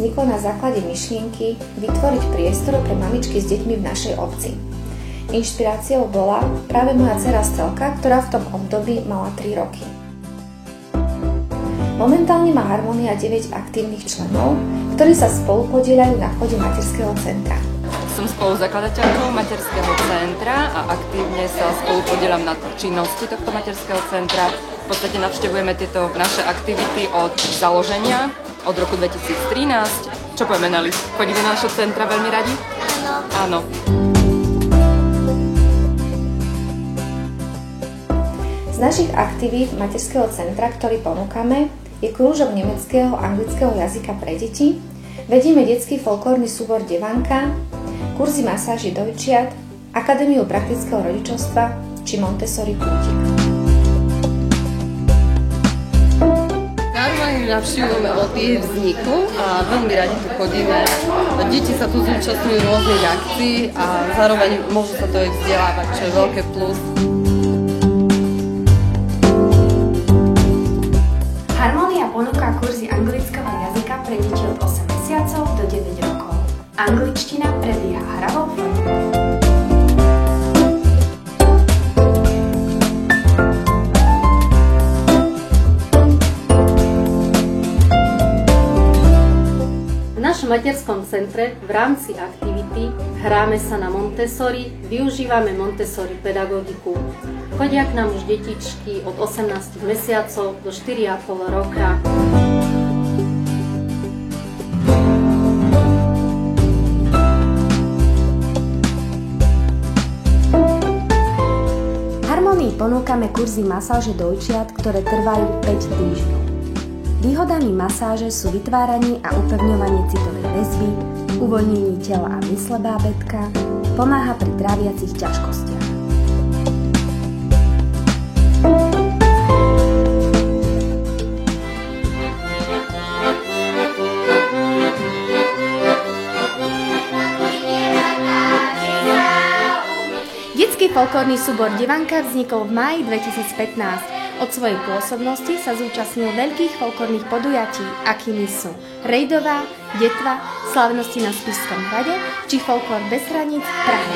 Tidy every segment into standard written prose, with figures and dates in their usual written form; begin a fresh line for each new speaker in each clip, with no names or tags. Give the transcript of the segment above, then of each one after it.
vzniklo na základe myšlienky vytvoriť priestor pre mamičky s deťmi v našej obci. Inšpiráciou bola práve moja dcera Stelka, ktorá v tom období mala 3 roky. Momentálne má Harmonia 9 aktívnych členov, ktorí sa spolu podieľajú na chode materského centra.
Som spoluzakladateľkou materského centra a aktívne sa spolu podieľam na činnosti tohto materského centra. V podstate navštevujeme tieto naše aktivity od založenia, od roku 2013. Čo povieme, Nelly? Chodíme do našho centra veľmi radi? Áno.
Z našich aktivít materského centra, ktorý ponúkame, je krúžok nemeckého a anglického jazyka pre deti, vedieme detský folklórny súbor Devanka, kurzy masáži dojčiat, akadémiu praktického rodičovstva či Montessori kútik.
Harmoniu navštívujeme od jej vzniku a veľmi radi tu chodíme. Deti sa tu zúčastňujú rôznych akcií a zároveň môžu sa to aj vzdelávať, čo je veľké plus.
Harmonia ponúka kurzy anglického jazyka pre deti od 8 mesiacov do 9 rokov. Angličtina prebieha hravou formou.
V našom materskom centre v rámci aktivity hráme sa na Montessori, využívame Montessori pedagogiku. Chodia k nám už detičky od 18 mesiacov do 4,5 roka.
Harmonii ponúkame kurzy masáže dojčiat, ktoré trvajú 5 týždňov. Výhodami masáže sú vytváranie a upevňovanie citovej väzby, uvoľnenie tela a mysle bábätka, pomáha pri tráviacich ťažkostiach. Detský folklórny súbor Devanka vznikol v máji 2015. Od svojej pôsobnosti sa zúčastnil veľkých folklórnych podujatí, akými sú Rejdová, Detva, Slávnosti na Spišskom hrade či Folklór bez hraníc v Prahe.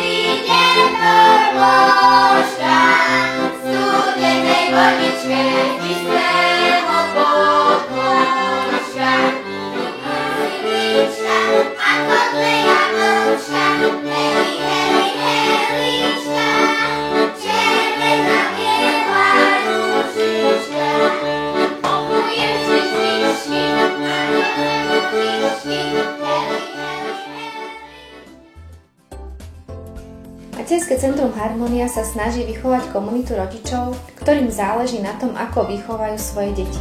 Materské centrum Harmonia sa snaží vychovať komunitu rodičov, ktorým záleží na tom, ako vychovajú svoje deti.